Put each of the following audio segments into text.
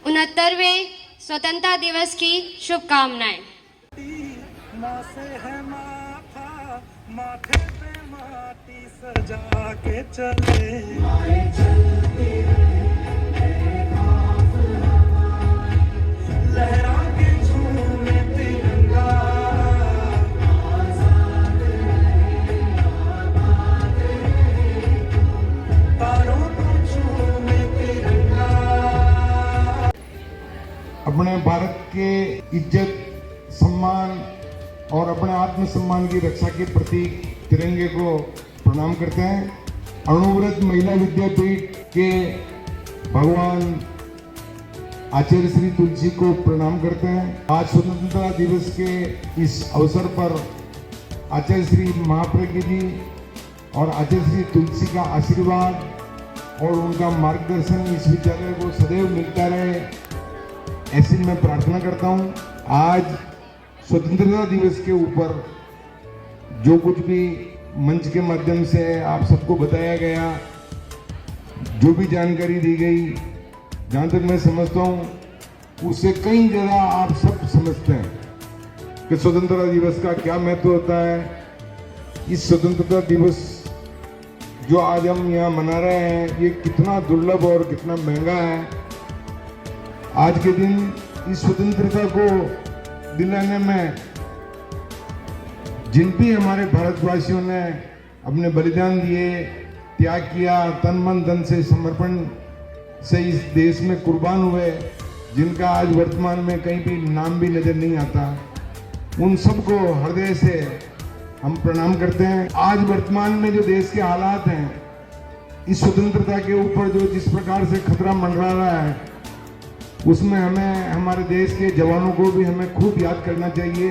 69वें स्वतंत्रता दिवस की शुभकामनाएं। माथे है माथा, माथे पे माटी सजा के चले, लहरा के झूमे तिरंगा, तारों को झूमे तिरंगा। अपने भारत के इज्जत, सम्मान और अपने आत्मसम्मान की रक्षा के प्रतीक तिरंगे को प्रणाम करते हैं। अणुव्रत महिला विद्यापीठ के भगवान आचार्य श्री तुलसी को प्रणाम करते हैं। आज स्वतंत्रता दिवस के इस अवसर पर आचार्य श्री महाप्रज्ञ जी और आचार्य श्री तुलसी का आशीर्वाद और उनका मार्गदर्शन इस विद्यालय को सदैव मिलता रहे, ऐसी मैं प्रार्थना करता हूँ। आज स्वतंत्रता दिवस के ऊपर जो कुछ भी मंच के माध्यम से आप सबको बताया गया, जो भी जानकारी दी गई, जहाँ तक मैं समझता हूँ उससे कई ज़्यादा आप सब समझते हैं कि स्वतंत्रता दिवस का क्या महत्व होता है। इस स्वतंत्रता दिवस जो आज हम यहाँ मना रहे हैं, ये कितना दुर्लभ और कितना महंगा है। आज के दिन इस स्वतंत्रता को दिलाने में जिन भी हमारे भारतवासियों ने अपने बलिदान दिए, त्याग किया, तन मन धन से समर्पण से इस देश में कुर्बान हुए, जिनका आज वर्तमान में कहीं भी नाम भी नजर नहीं आता, उन सबको हृदय से हम प्रणाम करते हैं। आज वर्तमान में जो देश के हालात हैं, इस स्वतंत्रता के ऊपर जो जिस प्रकार से खतरा मंडरा रहा है, उसमें हमें हमारे देश के जवानों को भी हमें खूब याद करना चाहिए।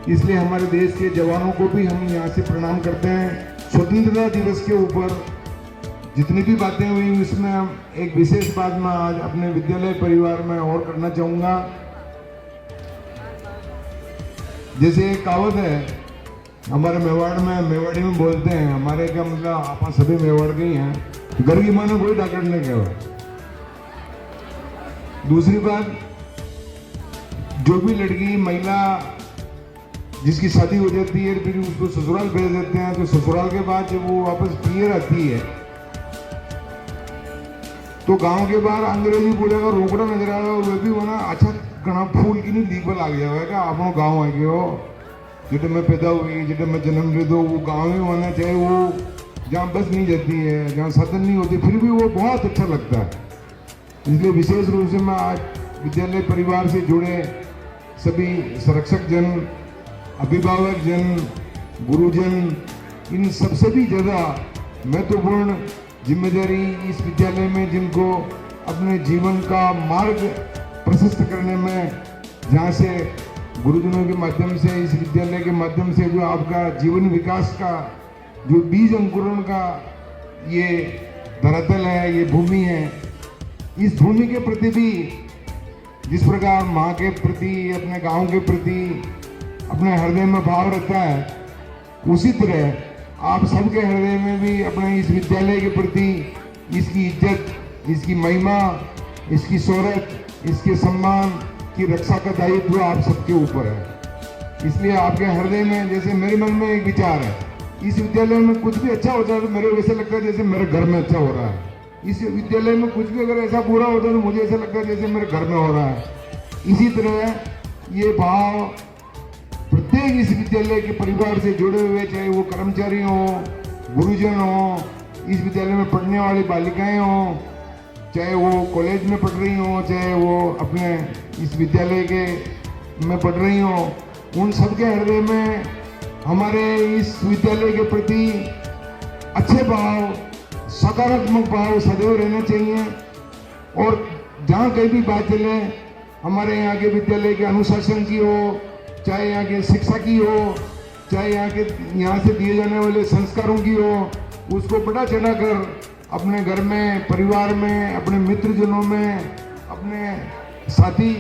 इसलिए हमारे देश के जवानों को भी हम यहाँ से प्रणाम करते हैं। स्वतंत्रता दिवस के ऊपर जितनी भी बातें हुई, उसमें हम एक विशेष बात मैं आज अपने विद्यालय परिवार में और करना चाहूँगा। जैसे एक कहावत है हमारे मेवाड़ में, मेवाड़ी में बोलते हैं, हमारे क्या मतलब आप सभी मेवाड़ के ही हैं, घर की मानो कोई डाकटने के हो। दूसरी बात, जो भी लड़की महिला जिसकी शादी हो जाती है फिर उसको ससुराल भेज देते हैं, तो ससुराल के बाद जब वो वापस पियर आती है तो गांव के बाहर अंग्रेजी बोलेगा रोकड़ा नजर आएगा, और वह भी होना अच्छा घना फूल की नहीं दीप लाग जाएगा। आप गाँव आ गए हो, जिधर मैं पैदा हुई, जिधर मैं जन्म ले दो, वो गाँव ही होना चाहे, वो जहाँ बस नहीं जाती है, जहाँ साधन नहीं होती, फिर भी वो बहुत अच्छा लगता है। इसलिए विशेष रूप से मैं आज विद्यालय परिवार से जुड़े सभी संरक्षक जन, अभिभावक जन, गुरुजन, इन सबसे भी ज़्यादा महत्वपूर्ण जिम्मेदारी इस विद्यालय में जिनको अपने जीवन का मार्ग प्रशस्त करने में, जहाँ से गुरुजनों के माध्यम से, इस विद्यालय के माध्यम से जो आपका जीवन विकास का जो बीज अंकुरण का ये धरातल है, ये भूमि है, इस भूमि के प्रति भी जिस प्रकार माँ के प्रति, अपने गांव के प्रति अपने हृदय में भाव रहता है, उसी तरह आप सबके हृदय में भी अपने इस विद्यालय के प्रति इसकी इज्जत, इसकी महिमा, इसकी शोहरत, इसके सम्मान की रक्षा का दायित्व आप सबके ऊपर है। इसलिए आपके हृदय में, जैसे मेरे मन में एक विचार है, इस विद्यालय में कुछ भी अच्छा होता है तो मेरे वैसे लगता है जैसे मेरे घर में अच्छा हो रहा है। इस विद्यालय में कुछ भी अगर ऐसा बुरा होता है तो मुझे ऐसा लगता है जैसे मेरे घर में हो रहा है। इसी तरह ये भाव प्रत्येक इस विद्यालय के परिवार से जुड़े हुए, चाहे वो कर्मचारी हों, गुरुजन हों, इस विद्यालय में पढ़ने वाली बालिकाएं हों, चाहे वो कॉलेज में पढ़ रही हों, चाहे वो अपने इस विद्यालय के में पढ़ रही हों, उन सबके हृदय में हमारे इस विद्यालय के प्रति अच्छे भाव, सकारात्मक भाव सदैव रहना चाहिए। और जहाँ कहीं भी बात चले, हमारे यहाँ के विद्यालय के अनुशासन की हो, चाहे यहाँ के शिक्षा की हो, चाहे यहाँ से दिए जाने वाले संस्कारों की हो, उसको बढ़ा चढ़ा कर अपने घर में, परिवार में, अपने मित्रजनों में, अपने साथी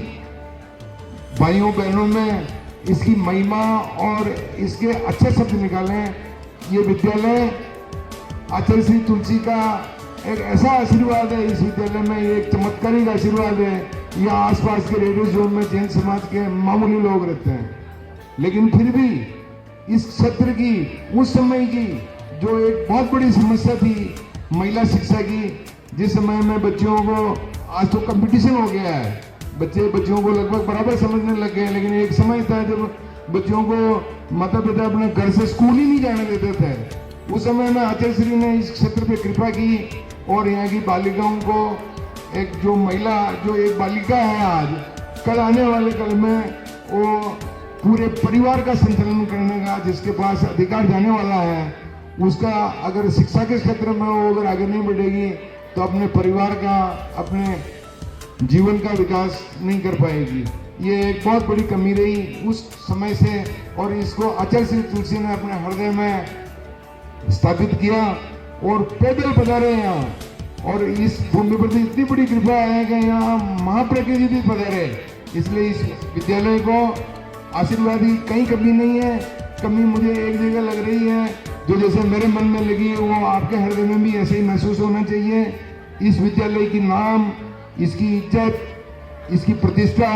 भाइयों बहनों में इसकी महिमा और इसके अच्छे शब्द निकालें। ये विद्यालय आचार्य श्री तुलसी का एक ऐसा आशीर्वाद है, इस विद्यालय में ये एक चमत्कारिक आशीर्वाद है या आसपास के रेडियो जोन में जैन समाज के मामूली लोग रहते हैं, लेकिन फिर भी इस क्षेत्र की उस समय की जो एक बहुत बड़ी समस्या थी महिला शिक्षा की, जिस समय में बच्चियों को, आज तो कंपटीशन हो गया है, बच्चियों को लगभग बराबर समझने लग गए, लेकिन एक समय था जब बच्चों को माता पिता अपने घर से स्कूल ही नहीं जाने देते थे। उस समय में आचार्य श्री ने इस क्षेत्र पे कृपा की और यहाँ की बालिकाओं को एक जो महिला, जो एक बालिका है आज, कल आने वाले कल में वो पूरे परिवार का संचालन करने का जिसके पास अधिकार जाने वाला है, उसका अगर शिक्षा के क्षेत्र में वो अगर आगे नहीं बढ़ेगी तो अपने परिवार का, अपने जीवन का विकास नहीं कर पाएगी। ये एक बहुत बड़ी कमी रही उस समय से, और इसको आचार्य श्री तुलसी ने अपने हृदय में स्थापित किया और पैदल पधारे यहाँ, और इस भूमि पर इतनी बड़ी कृपा है कि यहाँ महाप्रज्ञ भी पधारे। इसलिए इस विद्यालय को आशीर्वाद की कहीं कमी नहीं है। कमी मुझे एक जगह लग रही है, जो जैसे मेरे मन में लगी है वो आपके हृदय में भी ऐसे ही महसूस होना चाहिए। इस विद्यालय की नाम, इसकी इज्जत, इसकी प्रतिष्ठा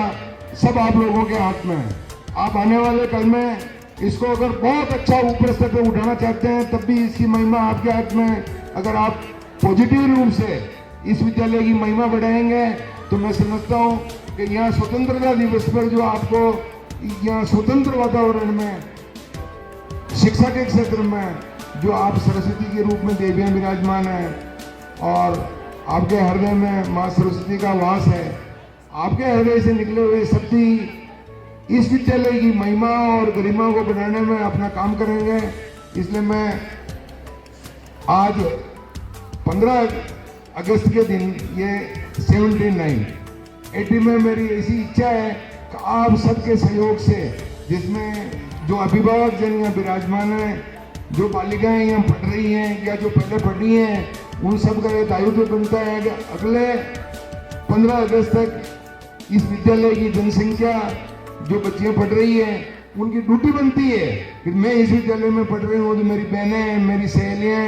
सब आप लोगों के हाथ में है। आप आने वाले कल में इसको अगर बहुत अच्छा ऊपर स्तर पे उठाना चाहते हैं तब भी इसकी महिमा आपके हाथ में है। अगर आप पॉजिटिव रूप से इस विद्यालय की महिमा बढ़ाएंगे तो मैं समझता हूँ कि यहाँ स्वतंत्रता दिवस पर जो आपको यहाँ स्वतंत्र वातावरण में, शिक्षा के क्षेत्र में जो आप सरस्वती के रूप में देवियाँ विराजमान हैं और आपके हृदय में माँ सरस्वती का वास है, आपके हृदय से निकले हुए शब्द इस विद्यालय की महिमा और गरिमा को बढ़ाने में अपना काम करेंगे। इसलिए मैं आज 15 अगस्त के दिन, ये 79 में मेरी ऐसी इच्छा है कि आप सबके सहयोग से, जिसमें जो अभिभावक जन यहाँ विराजमान हैं, जो बालिकाएं यहाँ पढ़ रही हैं या जो पहले पढ़ी हैं, उन सब का ये दायित्व बनता है कि अगले 15 अगस्त तक इस विद्यालय की जनसंख्या, जो बच्चियां पढ़ रही हैं, उनकी ड्यूटी बनती है कि मैं इस विद्यालय में पढ़ रही हूँ तो मेरी बहनें, मेरी सहेलियाँ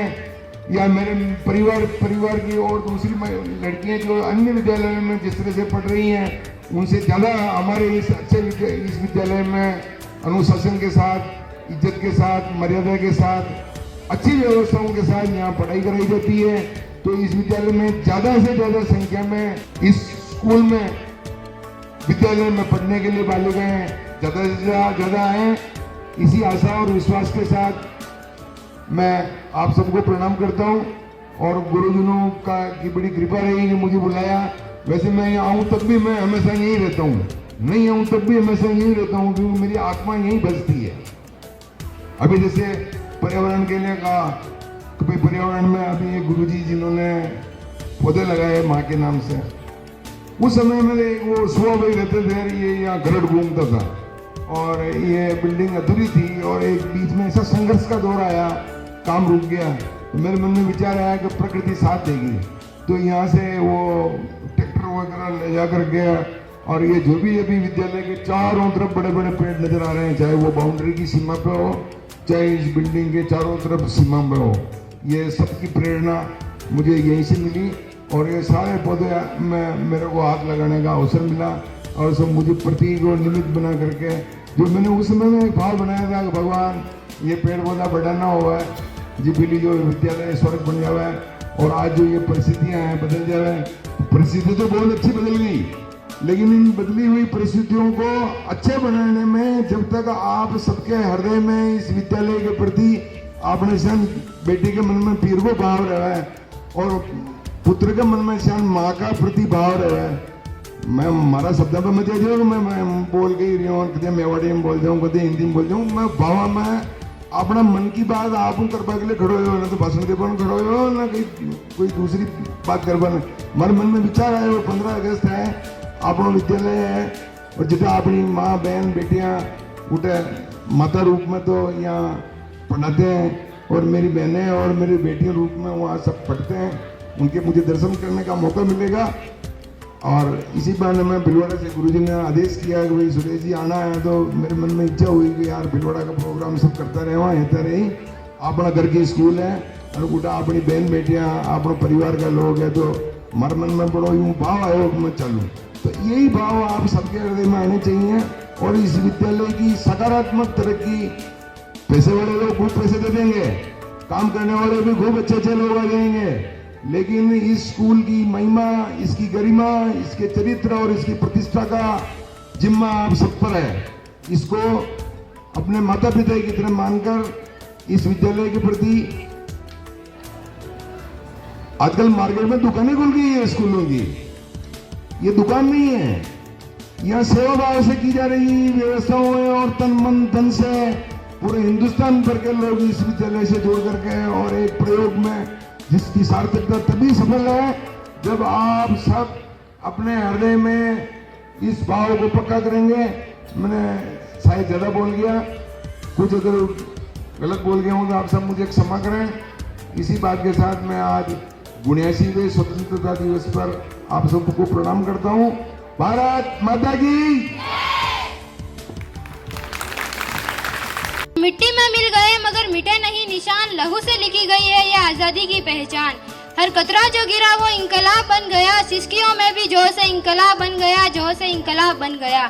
या मेरे परिवार की और दूसरी लड़कियां जो अन्य विद्यालयों में जिस तरह से पढ़ रही हैं, उनसे ज़्यादा हमारे इस अच्छे इस विद्यालय में अनुशासन के साथ, इज्जत के साथ, मर्यादा के साथ, अच्छी व्यवस्थाओं के साथ यहाँ पढ़ाई कराई जाती है। तो इस विद्यालय में ज़्यादा से ज़्यादा संख्या में, इस स्कूल में, विद्यालय में पढ़ने के लिए बालिकाएं ज़्यादा से ज़्यादा आए। इसी आशा और विश्वास के साथ मैं आप सबको प्रणाम करता हूँ और गुरुजनों की बड़ी कृपा रही कि मुझे बुलाया। वैसे मैं यहाँ आऊँ तब भी मैं हमेशा यहीं रहता हूँ, नहीं आऊँ तब भी हमेशा यहीं रहता हूँ, क्योंकि मेरी आत्मा यहीं बसती है। अभी जैसे पर्यावरण के लिए कहा कि भाई पर्यावरण में अभी ये गुरुजी जिन्होंने पौधे लगाए माँ के नाम से, उस समय में वो सुबह भाई रहते थे, ये यहाँ गरड़ घूमता था और ये बिल्डिंग अधूरी थी और एक बीच में ऐसा संघर्ष का दौर आया, काम रुक गया। तो मेरे मन में विचार आया कि प्रकृति साथ देगी, तो यहाँ से वो ट्रैक्टर वगैरह ले जा कर गया और ये जो भी अभी विद्यालय के चारों तरफ बड़े बड़े पेड़ नजर आ रहे हैं, चाहे वो बाउंड्री की सीमा पे हो, चाहे इस बिल्डिंग के चारों तरफ सीमा पे हो, ये सबकी प्रेरणा मुझे यहीं से मिली और ये सारे पौधे में मेरे को हाथ लगाने का अवसर मिला और सब मुझे प्रतीक और निमित्त बना करके, जो मैंने उस समय में एक भाव बनाया था कि भगवान ये पेड़ पौधा बढ़ाना हुआ है, जी बिल्ली जो विद्यालय स्वर्ग बन जावा है, और आज जो ये परिस्थितियाँ हैं बदल जाए। परिस्थिति तो बहुत अच्छी बदल गई, लेकिन इन बदली हुई परिस्थितियों को अच्छे बनाने में जब तक आप सबके हृदय में इस विद्यालय के प्रति आपने सन बेटी के मन में पीर को भाव रहा है और पुत्र के मन में सन माँ का प्रति भाव रहा है। मैं हमारा शब्द पे मत जाइए, मैं बोल के ही रही हूँ, कदे मेवाड़ी में बोल जाऊँ, कदे हिंदी में बोल जाऊँ, मैं भावा में अपना मन की बात आप करवा के लिए खड़ो हो, ना तो भाषण के पर खड़ो हो, ना कोई दूसरी बात करवा। हमारे मन में विचार आए, वो 15 अगस्त है, अपना विद्यालय है और जितना अपनी माँ बहन बेटियाँ उठे माता रूप में तो यहाँ पढ़ाते हैं और मेरी बहनें और मेरी बेटियों रूप में वहाँ सब पढ़ते हैं, उनके मुझे दर्शन करने का मौका मिलेगा। और इसी बहाने में भिलवाड़ा से गुरुजी ने आदेश किया कि भाई सुरेश जी आना है, तो मेरे मन में इच्छा हुई कि यार भिलवाड़ा का प्रोग्राम सब करता रहे, वहाँ रहता रही, अपना घर की स्कूल है और गोटा अपनी बहन बेटियाँ अपना परिवार का लोग है, तो हमारे मन में बड़ो यूँ भाव आयो कि मैं चलूँ। तो यही भाव आप सबके हृदय में आने चाहिए और इस विद्यालय की सकारात्मक तरक्की, पैसे वाले लोग खूब पैसे दे देंगे, काम करने वाले भी खूब अच्छे अच्छे लोग आ जाएंगे, लेकिन इस स्कूल की महिमा, इसकी गरिमा, इसके चरित्र और इसकी प्रतिष्ठा का जिम्मा आप सब पर है। इसको अपने माता पिता की तरह मानकर इस विद्यालय के प्रति, आजकल मार्केट में दुकानें खुल गई है स्कूलों की, ये दुकान नहीं है, यहाँ सेवा भाव से की जा रही व्यवस्थाओं है और तन मन धन से पूरे हिंदुस्तान भर के लोग इस विद्यालय से जुड़ करके और एक प्रयोग में जिसकी सार्थकता तभी सफल है जब आप सब अपने हृदय में इस भाव को पक्का करेंगे। मैंने शायद ज्यादा बोल गया, कुछ अगर गलत बोल गया हूं तो आप सब मुझे क्षमा करें। इसी बात के साथ मैं आज 79वें स्वतंत्रता दिवस पर आप सबको प्रणाम करता हूं। भारत माता की। मिट्टी में मिल गए मगर मिटे नहीं निशान, लहू से लिखी गई है ये आजादी की पहचान। हर कतरा जो गिरा वो इंकलाब बन गया, सिसकियों में भी जो से इंकलाब बन गया, जो से इंकलाब बन गया।